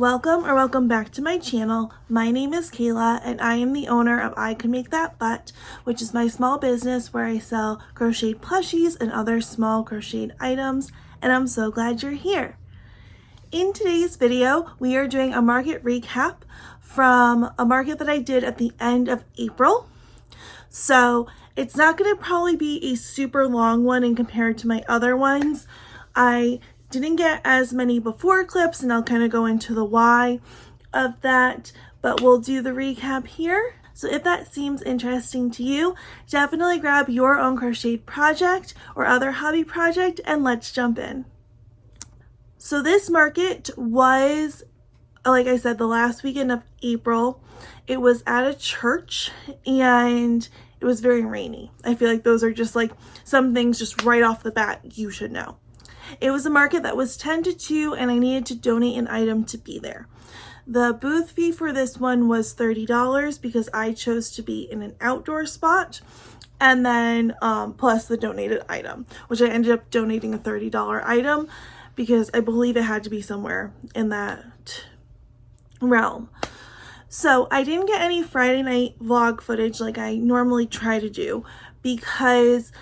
Welcome back to my channel. My name is Kayla and I am the owner of I Can Make That Butt, which is my small business where I sell crocheted plushies and other small crocheted items, and I'm so glad you're here. In today's video, we are doing a market recap from a market that I did at the end of April. So it's not going to probably be a super long one in compared to my other ones. I didn't get as many before clips, and I'll kind of go into the why of that, but we'll do the recap here. So if that seems interesting to you, definitely grab your own crocheted project or other hobby project and let's jump in. So this market was, like I said, the last weekend of April. It was at a church and it was very rainy. I feel like those are just like some things just right off the bat you should know. It was a market that was 10 to 2 and I needed to donate an item to be there. The booth fee for this one was $30 because I chose to be in an outdoor spot, and then plus the donated item, which I ended up donating a $30 item because I believe it had to be somewhere in that realm. So I didn't get any Friday night vlog footage like I normally try to do because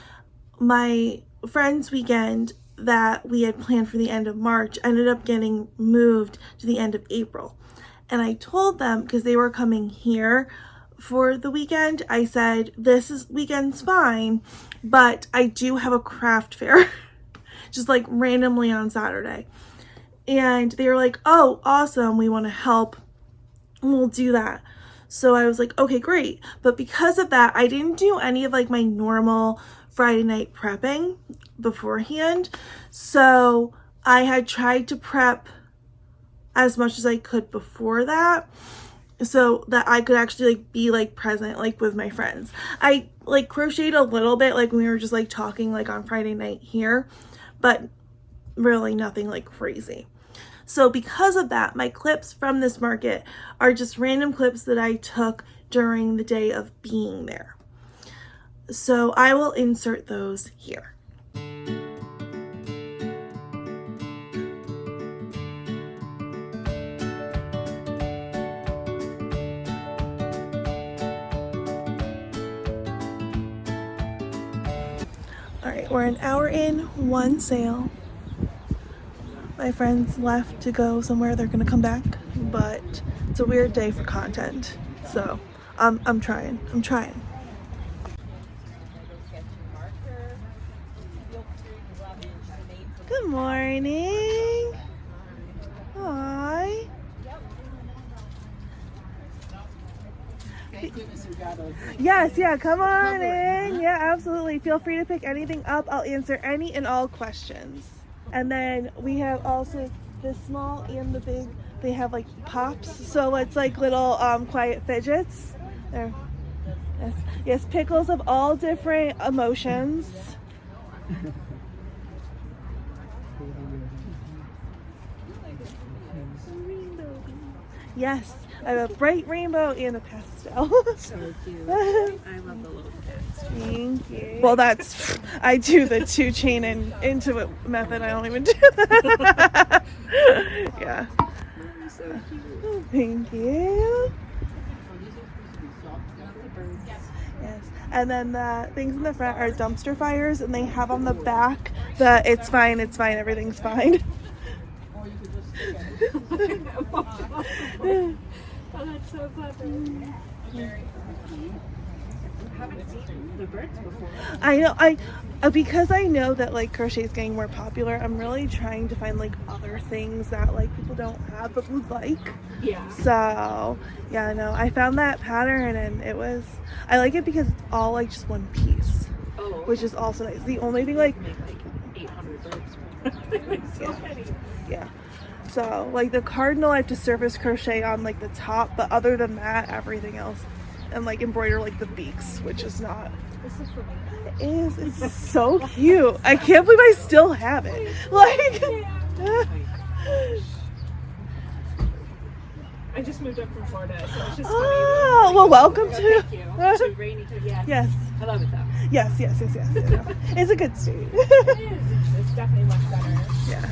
my friend's weekend that we had planned for the end of March ended up getting moved to the end of April. And I told them, because they were coming here for the weekend, I said, weekend's fine, but I do have a craft fair, just like randomly on Saturday. And they were like, oh, awesome, we want to help, we'll do that. So I was like, okay, great. But because of that, I didn't do any of like my normal Friday night prepping beforehand. So I had tried to prep as much as I could before that so that I could actually like be like present like with my friends. I like crocheted a little bit like when we were just like talking like on Friday night here, but really nothing like crazy. So because of that, my clips from this market are just random clips that I took during the day of being there. So I will insert those here. All right, we're an hour in, one sale. My friends left to go somewhere. They're gonna come back, but it's a weird day for content. So I'm trying. Good morning. Hi. Yes, yeah, come on in. Yeah, absolutely. Feel free to pick anything up. I'll answer any and all questions. And then we have also the small and the big. They have like pops, so it's like little quiet fidgets. There. Yes, pickles of all different emotions. Yes, I have a bright rainbow and a pastel. So cute. I love the little kids. Thank you. Well, I do the 2 chain and Intuit method. I don't even do that. Yeah. So cute. Thank you. Yes. And then the things in the front are dumpster fires, and they have on the back the it's fine, everything's fine. Oh, that's so clever. I haven't seen the birds before. I know, because I know that like crochet is getting more popular, I'm really trying to find like other things that like people don't have but would like. Yeah. So yeah, no, I found that pattern and I like it because it's all like just one piece. Oh. Which is also nice. The only thing like 800 birds. So many. Yeah. So like the cardinal I have to surface crochet on like the top, but other than that, everything else, and like embroider like the beaks, which is not. This is for me. It is. It's so cute. I can't believe I still have it. Like. I just moved up from Florida, so it's just funny. Oh, well, welcome to. Thank you. To rainy. Yes. Yes. I love it though. Yes. It's a good state. It is. It's definitely much better. Yeah.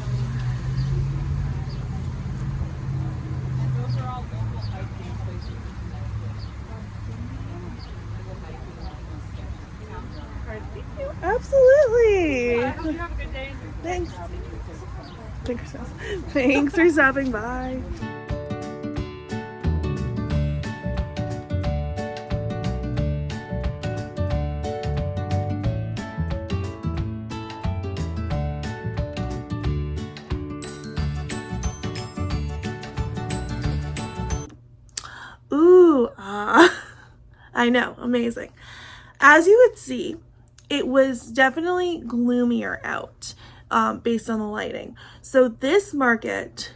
All right, thank you. Absolutely. I hope you have a good day. Thanks. Thanks for stopping by. Ooh, I know, amazing. As you would see, it was definitely gloomier out based on the lighting. So this market,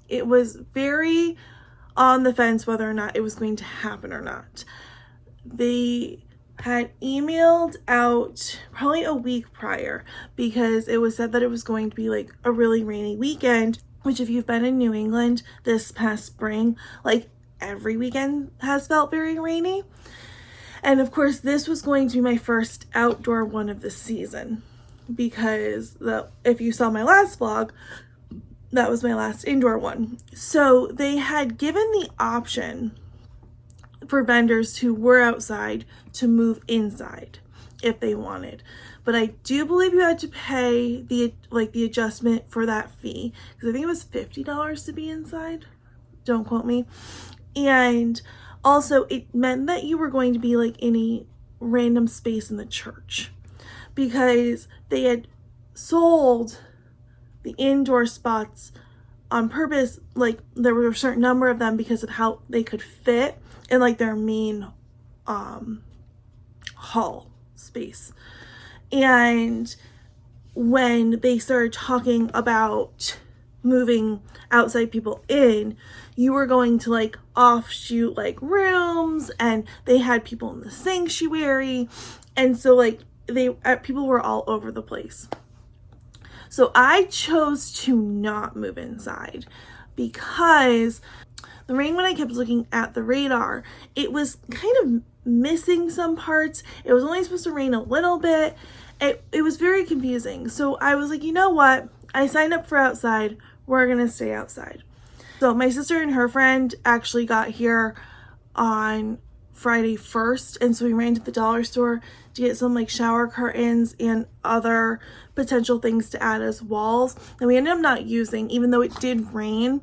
it was very on the fence whether or not it was going to happen or not. They had emailed out probably a week prior because it was said that it was going to be like a really rainy weekend, which if you've been in New England this past spring, like every weekend has felt very rainy. And of course, this was going to be my first outdoor one of the season because if you saw my last vlog, that was my last indoor one. So they had given the option for vendors who were outside to move inside if they wanted. But I do believe you had to pay the adjustment for that fee because I think it was $50 to be inside. Don't quote me. And also it meant that you were going to be like in a random space in the church because they had sold the indoor spots on purpose. Like there were a certain number of them because of how they could fit in like their main hall space. And when they started talking about moving outside people in, you were going to like offshoot like rooms, and they had people in the sanctuary, and so like people were all over the place. So I chose to not move inside because the rain, when I kept looking at the radar, it was kind of missing some parts. It was only supposed to rain a little bit. It was very confusing. So I was like, you know what? I signed up for outside. We're going to stay outside. So my sister and her friend actually got here on Friday 1st. And so we ran to the dollar store to get some like shower curtains and other potential things to add as walls. And we ended up not using, even though it did rain.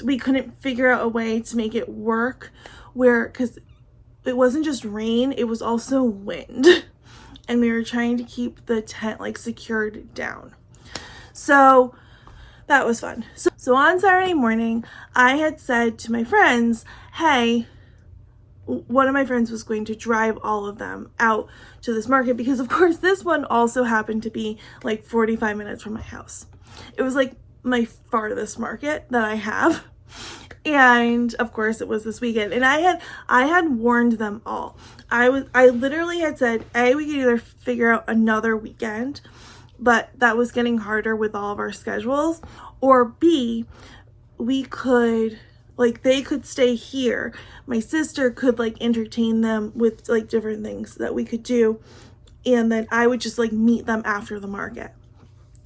We couldn't figure out a way to make it work because it wasn't just rain, it was also wind. And we were trying to keep the tent like secured down. So that was fun. So on Saturday morning, I had said to my friends, hey, one of my friends was going to drive all of them out to this market because of course this one also happened to be like 45 minutes from my house. It was like my farthest market that I have. And of course it was this weekend, and I had warned them all. I literally had said, A, we could either figure out another weekend, but that was getting harder with all of our schedules, or B, we could they could stay here. My sister could like entertain them with like different things that we could do, and then I would just like meet them after the market.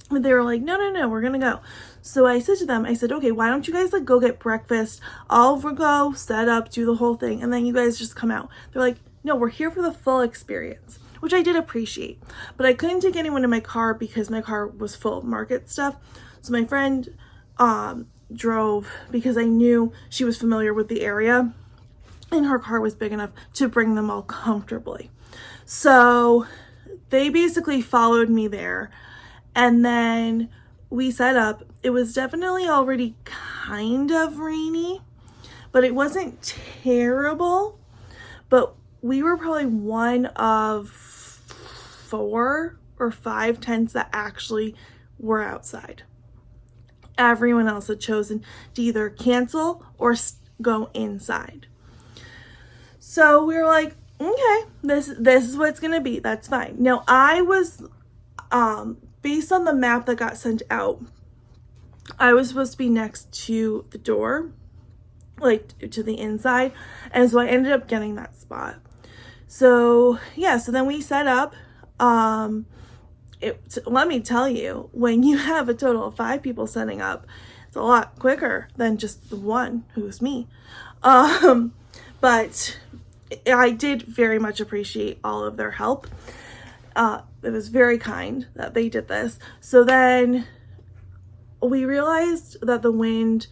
But they were like, no, we're gonna go. So I said to them, I said, okay, why don't you guys like go get breakfast? I'll go, set up, do the whole thing, and then you guys just come out. They're like, no, we're here for the full experience, which I did appreciate. But I couldn't take anyone in my car because my car was full of market stuff. So my friend drove because I knew she was familiar with the area, and her car was big enough to bring them all comfortably. So they basically followed me there. And then we set up. It was definitely already kind of rainy, but it wasn't terrible. But we were probably one of 4 or 5 tents that actually were outside. Everyone else had chosen to either cancel or go inside. So we were like, okay, this is what it's gonna be. That's fine. Now I was based on the map that got sent out, I was supposed to be next to the door, like to the inside, and so I ended up getting that spot. So yeah, so then we set up. Let me tell you, when you have a total of 5 people setting up, it's It's a lot quicker than just the one, who's me. But I did very much appreciate all of their help. It was very kind that they did this. So then we realized that the wind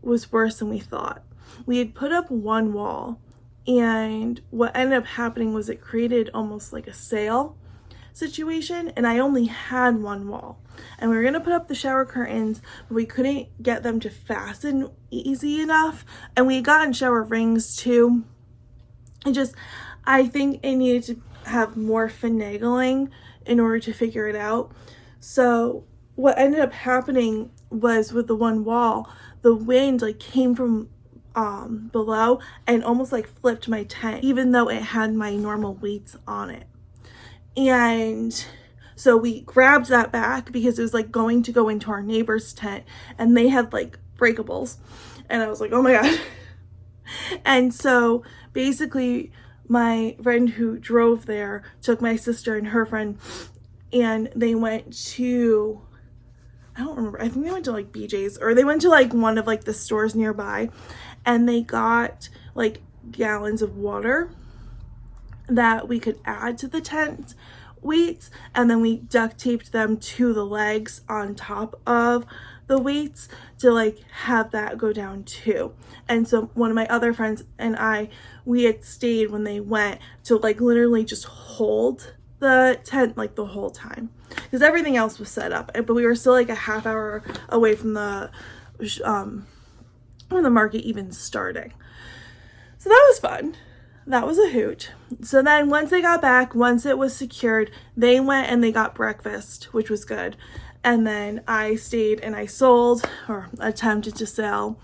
was worse than we thought. We had put up one wall, and what ended up happening was it created almost like a sail situation, and I only had one wall. And we were gonna put up the shower curtains, but we couldn't get them to fasten easy enough. And we had gotten shower rings too. I think it needed to have more finagling in order to figure it out. So what ended up happening was with the one wall, the wind like came from below and almost like flipped my tent, even though it had my normal weights on it. And so we grabbed that back because it was like going to go into our neighbor's tent, and they had like breakables. And I was like, oh my God. And so basically my friend who drove there took my sister and her friend, and they went to, I don't remember, I think they went to like BJ's, or they went to like one of like the stores nearby, and they got like gallons of water that we could add to the tent weights, and then we duct taped them to the legs on top of the weights to like have that go down too. And so one of my other friends and I, we had stayed when they went to like literally just hold the tent like the whole time, because everything else was set up, but we were still like a half hour away from the market even starting. So that was fun. That was a hoot. So then once they got back, once it was secured, they went and they got breakfast, which was good. And then I stayed and I sold, or attempted to sell.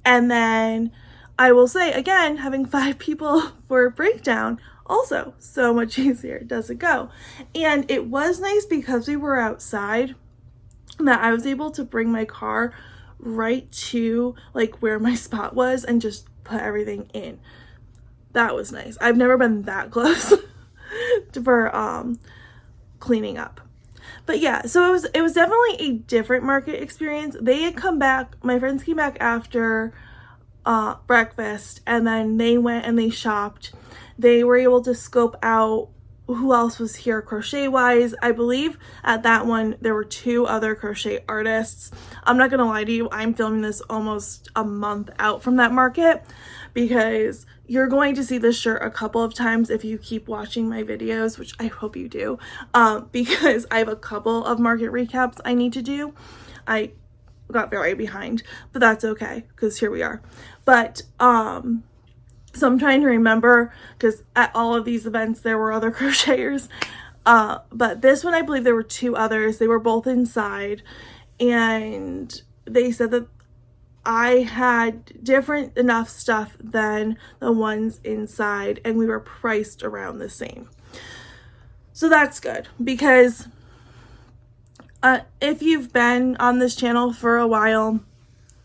And then I will say again, having 5 people for a breakdown, also so much easier does it go. And it was nice because we were outside that I was able to bring my car right to like where my spot was and just put everything in. That was nice. I've never been that close for cleaning up. But yeah, so it was definitely a different market experience. They had come back, my friends came back after breakfast, and then they went and they shopped. They were able to scope out who else was here crochet wise. I believe at that one there were 2 other crochet artists. I'm not gonna lie to you, I'm filming this almost a month out from that market, because you're going to see this shirt a couple of times if you keep watching my videos, which I hope you do, because I have a couple of market recaps I need to do. I got very behind, but that's okay because here we are. But so I'm trying to remember, because at all of these events there were other crocheters, but this one I believe there were 2 others. They were both inside, and they said that I had different enough stuff than the ones inside, and we were priced around the same. So that's good, because if you've been on this channel for a while,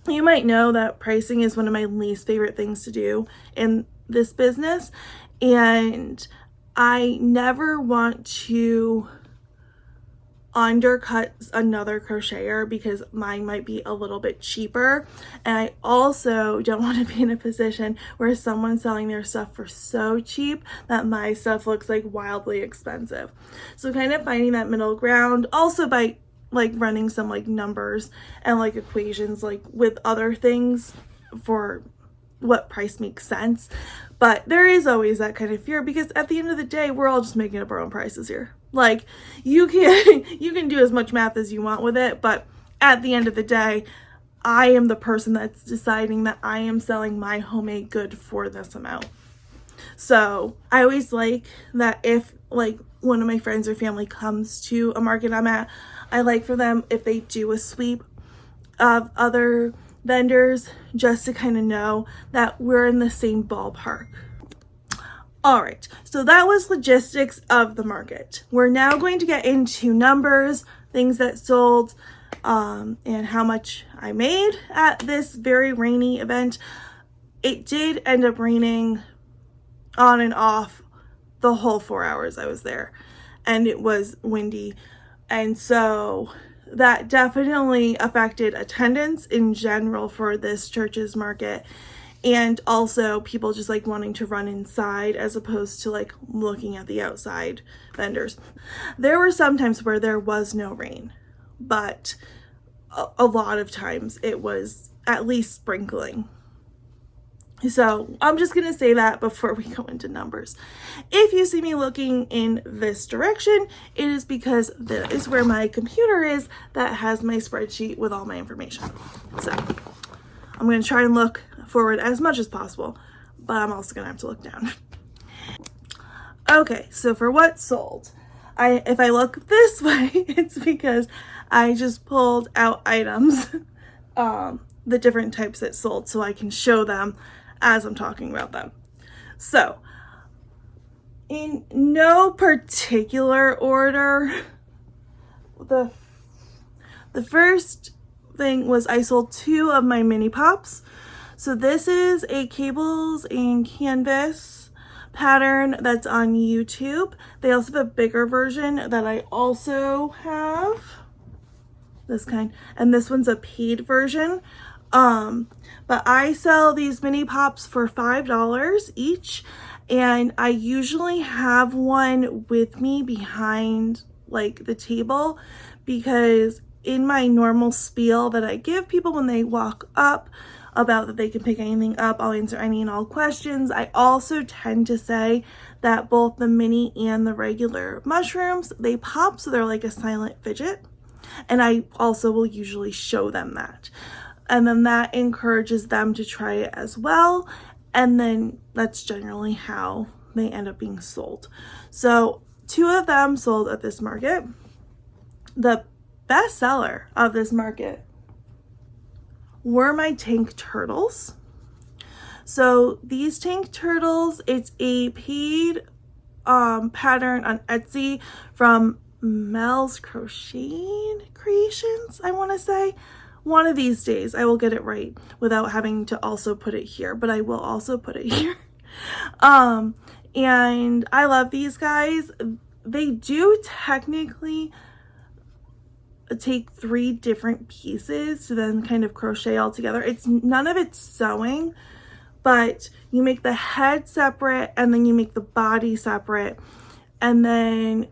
you might know that pricing is one of my least favorite things to do in this business, and I never want to undercut another crocheter because mine might be a little bit cheaper, and I also don't want to be in a position where someone's selling their stuff for so cheap that my stuff looks like wildly expensive. So kind of finding that middle ground, also by like running some like numbers and like equations like with other things for what price makes sense. But there is always that kind of fear, because at the end of the day we're all just making up our own prices here. Like you can do as much math as you want with it, but at the end of the day I am the person that's deciding that I am selling my homemade good for this amount. So I always like that if like one of my friends or family comes to a market I'm at, I like for them, if they do a sweep of other vendors, just to kind of know that we're in the same ballpark. All right, so that was logistics of the market. We're now going to get into numbers, things that sold, and how much I made at this very rainy event. It did end up raining on and off the whole 4 hours I was there, and it was windy. And so that definitely affected attendance in general for this church's market, and also people just like wanting to run inside as opposed to like looking at the outside vendors. There were some times where there was no rain, but a lot of times it was at least sprinkling. So I'm just going to say that before we go into numbers. If you see me looking in this direction, it is because that is where my computer is that has my spreadsheet with all my information. So I'm going to try and look forward as much as possible, but I'm also going to have to look down. Okay, so for what sold, if I look this way, it's because I just pulled out items, the different types that sold, so I can show them as I'm talking about them. So in no particular order, the first thing was I sold 2 of my mini pops. So this is a cables and canvas pattern that's on YouTube. They also have a bigger version that I also have, this kind, and this one's a paid version. But I sell these mini pops for $5 each, and I usually have one with me behind like the table, because in my normal spiel that I give people when they walk up about that they can pick anything up, I'll answer any and all questions. I also tend to say that both the mini and the regular mushrooms, they pop, so they're like a silent fidget, and I also will usually show them that. And then that encourages them to try it as well. And then that's generally how they end up being sold. So 2 of them sold at this market. The best seller of this market were my tank turtles. So these tank turtles, it's a paid pattern on Etsy from Mel's Crochet Creations, I want to say. One of these days I will get it right without having to also put it here, but I will also put it here. And I love these guys. They do technically take 3 different pieces to then kind of crochet all together. None of it's sewing, but you make the head separate and then you make the body separate, and then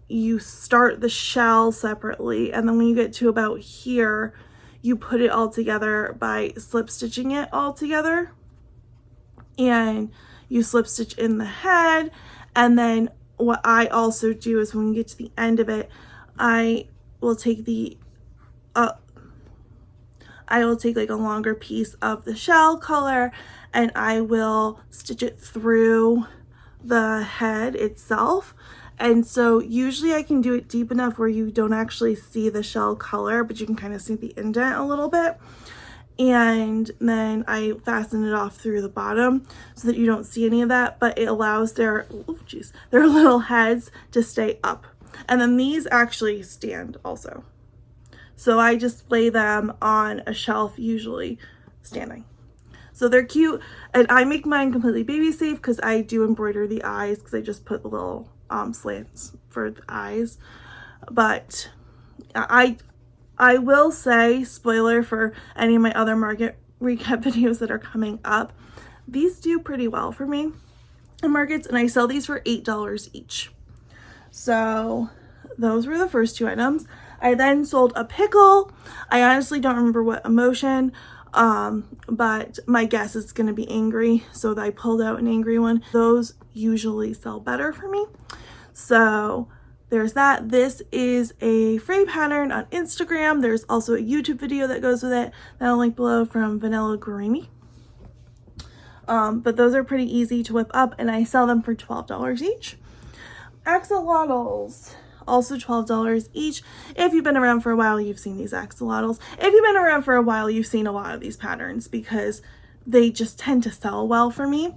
you start the shell separately, and then when you get to about here, you put it all together by slip stitching it all together, and you slip stitch in the head. And then what I also do is when you get to the end of it, I will take like a longer piece of the shell color, and I will stitch it through the head itself. And so usually I can do it deep enough where you don't actually see the shell color, but you can kind of see the indent a little bit. And then I fasten it off through the bottom so that you don't see any of that, but it allows their little heads to stay up. And then these actually stand also. So I just lay them on a shelf, usually standing. So they're cute, and I make mine completely baby safe because I do embroider the eyes, because I just put the little slants for the eyes. But I will say, spoiler for any of my other market recap videos that are coming up, these do pretty well for me in markets, and I sell these for $8 each. So those were the first 2 items. I then sold a pickle. I honestly don't remember what emotion, but my guess is going to be angry, so I pulled out an angry one. Those usually sell better for me. So there's that. This is a fray pattern on Instagram. There's also a YouTube video that goes with it that I'll link below from Vanilla Gurimi. But those are pretty easy to whip up, and I sell them for $12 each. Axelottles, also $12 each. If you've been around for a while, you've seen these axelottles. If you've been around for a while, you've seen a lot of these patterns because they just tend to sell well for me.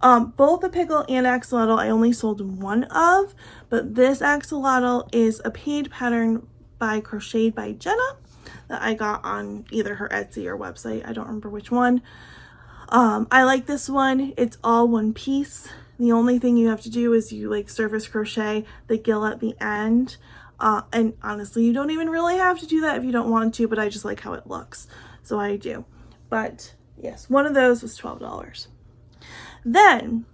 Both the pickle and axolotl I only sold 1 of, but this axolotl is a paid pattern by Crocheted by Jenna that I got on either her Etsy or website. I don't remember which one. I like this one. It's all one piece. The only thing you have to do is you like surface crochet the gill at the end, And honestly, you don't even really have to do that if you don't want to, but I just like how it looks, so I do. But yes, one of those was $12. Then,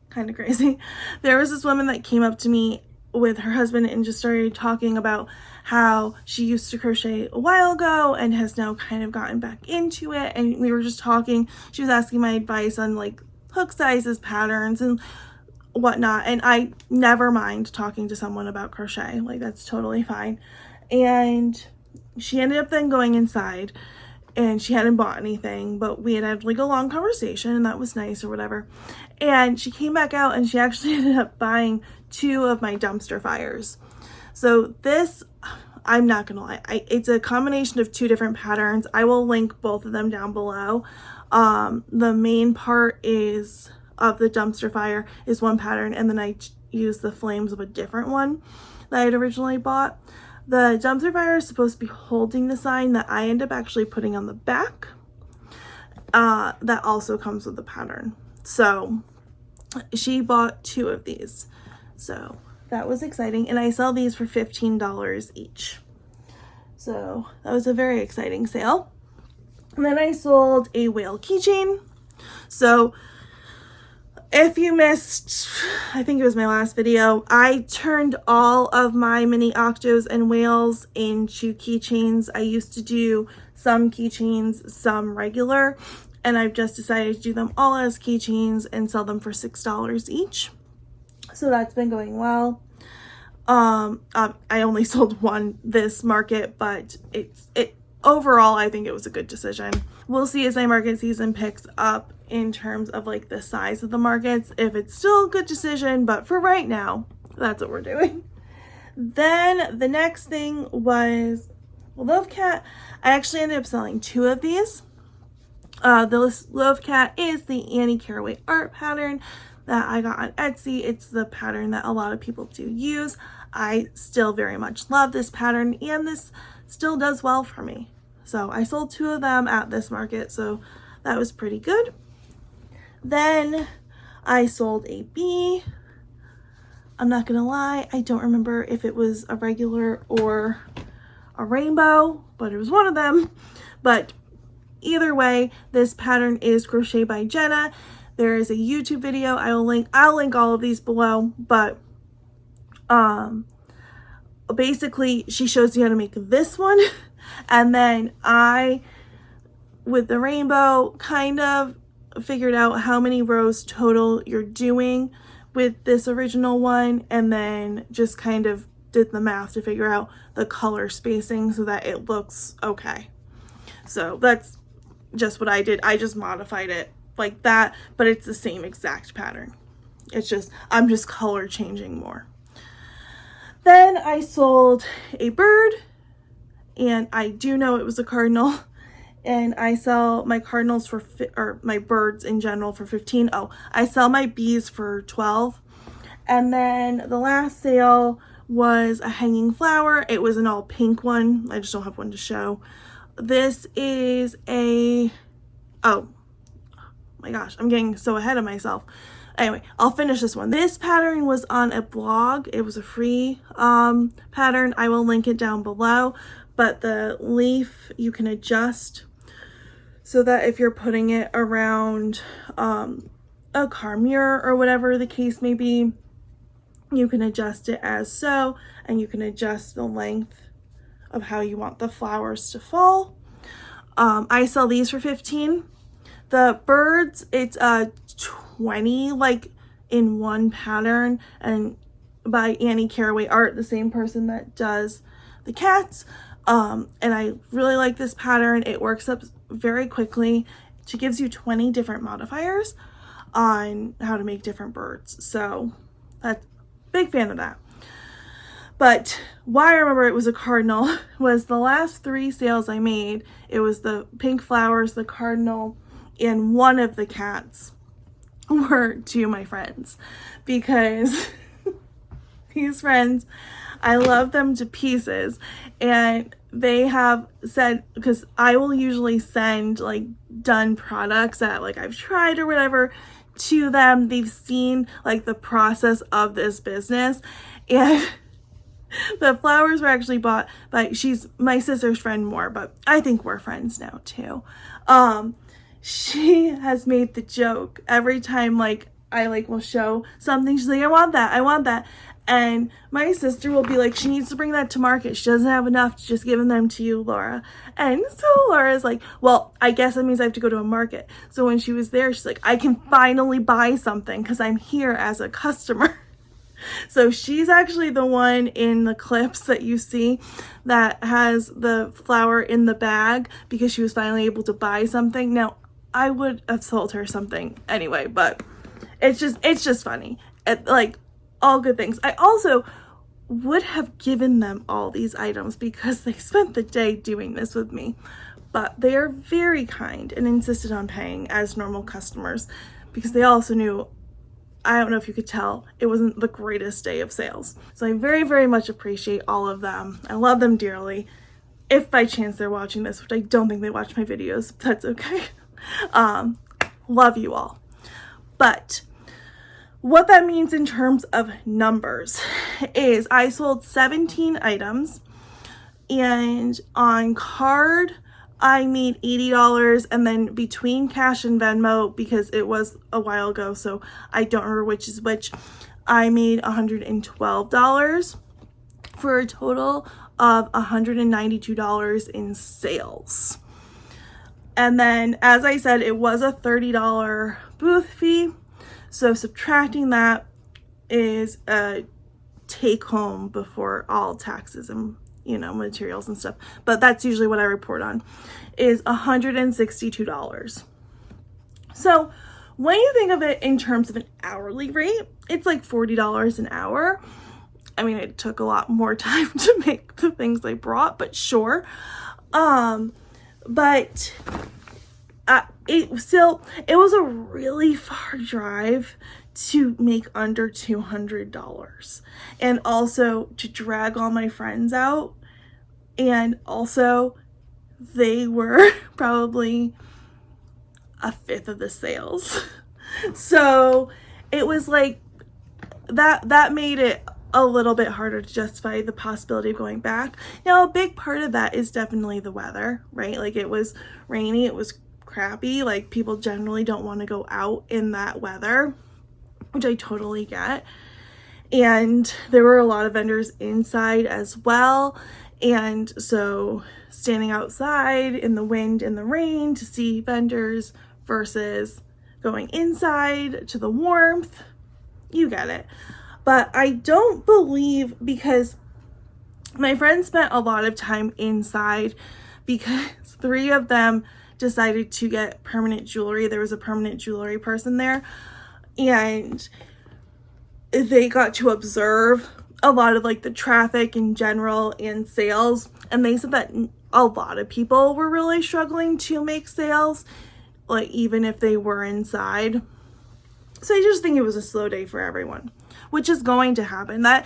kind of crazy, there was this woman that came up to me with her husband and just started talking about how she used to crochet a while ago and has now kind of gotten back into it. And we were just talking, she was asking my advice on like hook sizes, patterns, and whatnot. And I never mind talking to someone about crochet, like that's totally fine. And she ended up then going inside, and she hadn't bought anything, but we had like a long conversation, and that was nice or whatever. And she came back out and she actually ended up buying 2 of my dumpster fires. So this, I'm not gonna lie, it's a combination of 2 different patterns. I will link both of them down below. The main part is of the dumpster fire is one pattern, and then I use the flames of a different one that I had originally bought. The dumpster fire is supposed to be holding the sign that I end up actually putting on the back. That also comes with the pattern. So she bought 2 of these. So that was exciting. And I sell these for $15 each. So that was a very exciting sale. And then I sold a whale keychain. So if you missed, I think it was my last video, I turned all of my mini octos and whales into keychains. I used to do some keychains, some regular, and I've just decided to do them all as keychains and sell them for $6 each. So that's been going well. I only sold one this market, but overall, I think it was a good decision. We'll see as my market season picks up in terms of like the size of the markets, if it's still a good decision, but for right now, that's what we're doing. Then the next thing was Love Cat. I actually ended up selling 2 of these. The Love Cat is the Annie Caraway art pattern that I got on Etsy. It's the pattern that a lot of people do use. I still very much love this pattern, and this still does well for me. So I sold 2 of them at this market, so that was pretty good. Then I sold a bee. I'm not gonna lie, I don't remember if it was a regular or a rainbow, but it was one of them. But either way, this pattern is Crochet by Jenna. There is a YouTube video I'll link all of these below, but basically she shows you how to make this one, and then I, with the rainbow, kind of figured out how many rows total you're doing with this original one, and then just kind of did the math to figure out the color spacing so that it looks okay. So that's just what I did. I just modified it like that, but it's the same exact pattern. It's just, I'm just color changing more. Then I sold a bird, and I do know it was a cardinal, and I sell my cardinals for, or my birds in general for 15. Oh, I sell my bees for 12. And then the last sale was a hanging flower. It was an all pink one. I just don't have one to show. This is a, oh my gosh, I'm getting so ahead of myself. Anyway, I'll finish this one. This pattern was on a blog. It was a free pattern. I will link it down below, but the leaf you can adjust so that if you're putting it around a car mirror or whatever the case may be, you can adjust it as so, and you can adjust the length of how you want the flowers to fall. I sell these for 15. The birds, it's a 20, like in one pattern, and by Annie Caraway Art, the same person that does the cats. And I really like this pattern. It works up very quickly. She gives you 20 different modifiers on how to make different birds. So that's big fan of that. But why I remember it was a cardinal was the last 3 sales I made. It was the pink flowers, the cardinal, and one of the cats were 2 of my friends, because these friends, I love them to pieces, and they have said, because I will usually send like done products that like I've tried or whatever to them. They've seen like the process of this business, and The flowers were actually bought by, she's my sister's friend more, but I think we're friends now too. She has made the joke every time like I like will show something, she's like, I want that. And my sister will be like, she needs to bring that to market. She doesn't have enough to just give them to you, Laura. And so Laura's like, well, I guess that means I have to go to a market. So when she was there, she's like, I can finally buy something because I'm here as a customer. So she's actually the one in the clips that you see that has the flower in the bag because she was finally able to buy something. Now, I would have sold her something anyway, but it's just funny. Like, all good things. I also would have given them all these items because they spent the day doing this with me, but they are very kind and insisted on paying as normal customers because they also knew, I don't know if you could tell, it wasn't the greatest day of sales. So I very, very much appreciate all of them. I love them dearly. If by chance they're watching this, which I don't think they watch my videos, that's okay. Love you all. But what that means in terms of numbers is I sold 17 items, and on card I made $80, and then between cash and Venmo, because it was a while ago so I don't remember which is which, I made $112 for a total of $192 in sales. And then, as I said, it was a $30 booth fee. So subtracting that is a take home before all taxes and, materials and stuff. But that's usually what I report on, is $162. So when you think of it in terms of an hourly rate, it's like $40 an hour. I mean, it took a lot more time to make the things I brought, but sure. But it was a really far drive to make under $200, and also to drag all my friends out, and also they were probably a fifth of the sales. So it was like that made it a little bit harder to justify the possibility of going back. Now, a big part of that is definitely the weather, right? Like, it was rainy, it was crappy, like people generally don't want to go out in that weather, which I totally get. And there were a lot of vendors inside as well, and so standing outside in the wind and the rain to see vendors versus going inside to the warmth, you get it. But I don't believe, because my friends spent a lot of time inside because 3 of them decided to get permanent jewelry. There was a permanent jewelry person there, and they got to observe a lot of like the traffic in general and sales, and they said that a lot of people were really struggling to make sales, like even if they were inside. So I just think it was a slow day for everyone, which is going to happen. That,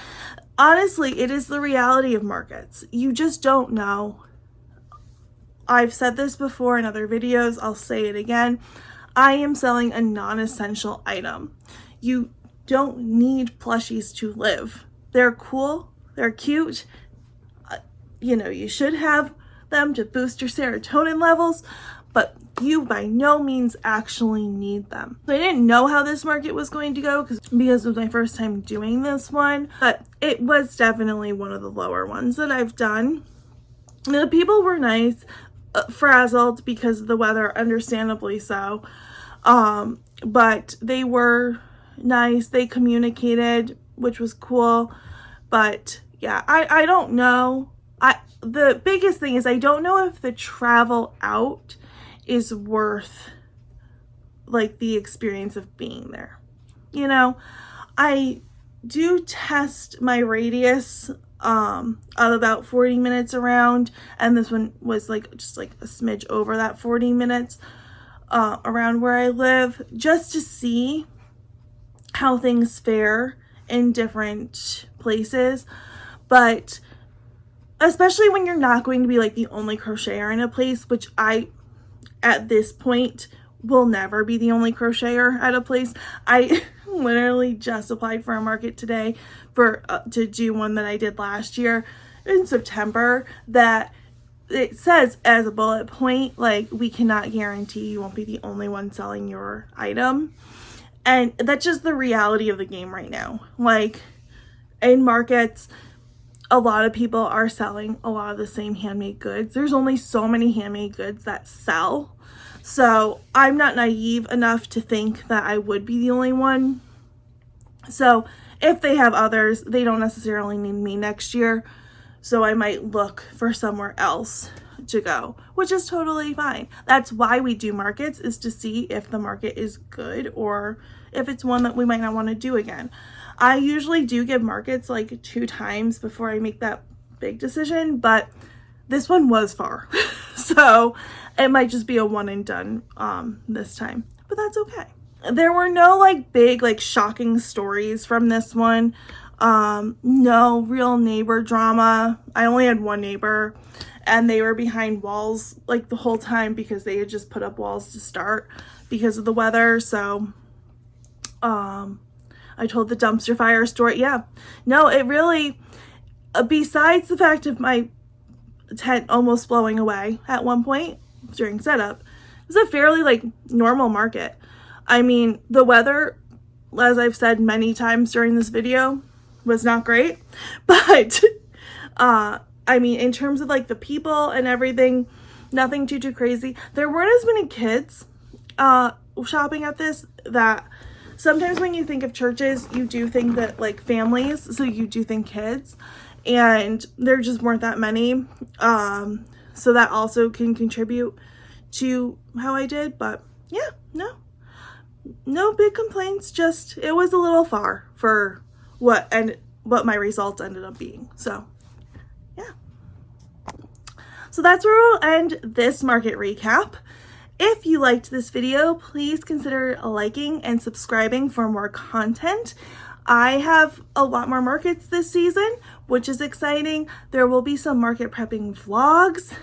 honestly, it is the reality of markets. You just don't know. I've said this before in other videos, I'll say it again. I am selling a non-essential item. You don't need plushies to live. They're cool, they're cute, you should have them to boost your serotonin levels, but you by no means actually need them. So I didn't know how this market was going to go because it was my first time doing this one, but it was definitely one of the lower ones that I've done. The people were nice, frazzled because of the weather, understandably so, but they were nice, they communicated, which was cool. But yeah, I don't know. The biggest thing is I don't know if the travel out is worth like the experience of being there. I do test my radius of about 40 minutes around, and this one was like just like a smidge over that 40 minutes around where I live, just to see how things fare in different places. But especially when you're not going to be like the only crocheter in a place, which I at this point will never be the only crocheter at a place. I literally just applied for a market today for to do one that I did last year in September, that it says as a bullet point, like, we cannot guarantee you won't be the only one selling your item. And that's just the reality of the game right now. Like, in markets, a lot of people are selling a lot of the same handmade goods. There's only so many handmade goods that sell. So I'm not naive enough to think that I would be the only one. So if they have others, they don't necessarily need me next year. So I might look for somewhere else to go, which is totally fine. That's why we do markets, is to see if the market is good or if it's one that we might not want to do again. I usually do give markets like 2 times before I make that big decision, but this one was far. So it might just be a one and done this time, but that's okay. There were no like big, like shocking stories from this one. No real neighbor drama. I only had one neighbor, and they were behind walls like the whole time because they had just put up walls to start because of the weather. So I told the dumpster fire story. Yeah, no, it really, besides the fact of my tent almost blowing away at one point during setup, it was a fairly like normal market. I mean, the weather, as I've said many times during this video, was not great, but I mean, in terms of like the people and everything, nothing too crazy. There weren't as many kids shopping at this. That sometimes when you think of churches, you do think that like families, so you do think kids, and there just weren't that many. So that also can contribute to how I did, but yeah, no big complaints. Just, it was a little far for what my results ended up being. So yeah. So that's where we'll end this market recap. If you liked this video, please consider liking and subscribing for more content. I have a lot more markets this season, which is exciting. There will be some market prepping vlogs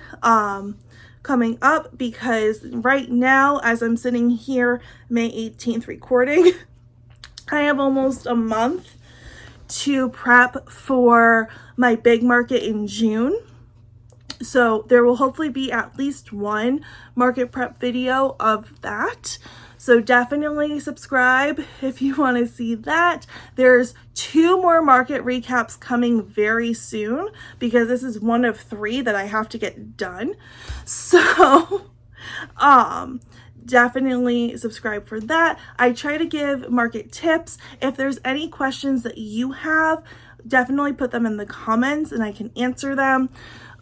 coming up, because right now, as I'm sitting here May 18th recording, I have almost a month to prep for my big market in June. So there will hopefully be at least one market prep video of that. So definitely subscribe if you want to see that. There's 2 more market recaps coming very soon, because this is one of 3 that I have to get done. So definitely subscribe for that. I try to give market tips. If there's any questions that you have, definitely put them in the comments and I can answer them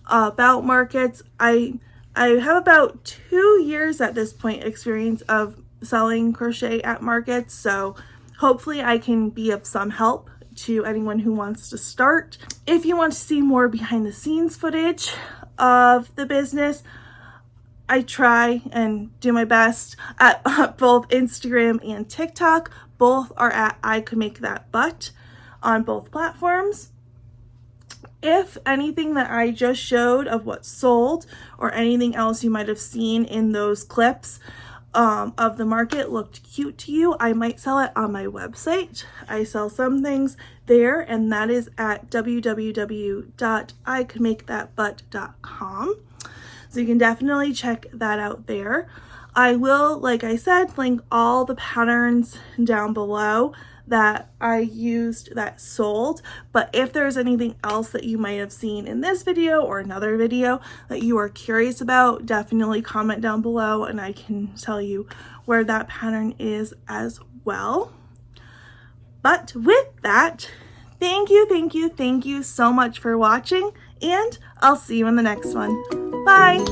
about markets. I have about 2 years at this point experience of selling crochet at markets, so hopefully I can be of some help to anyone who wants to start. If you want to see more behind the scenes footage of the business, I try and do my best at both Instagram and TikTok. Both are at I Could Make That But on both platforms. If anything that I just showed of what sold, or anything else you might have seen in those clips of the market looked cute to you, I might sell it on my website. I sell some things there, and that is at www.icouldmakethatbut.com. So you can definitely check that out there. I will, like I said, link all the patterns down below that I used that sold. But if there's anything else that you might have seen in this video or another video that you are curious about, definitely comment down below and I can tell you where that pattern is as well. But with that, thank you so much for watching, and I'll see you in the next one. Bye!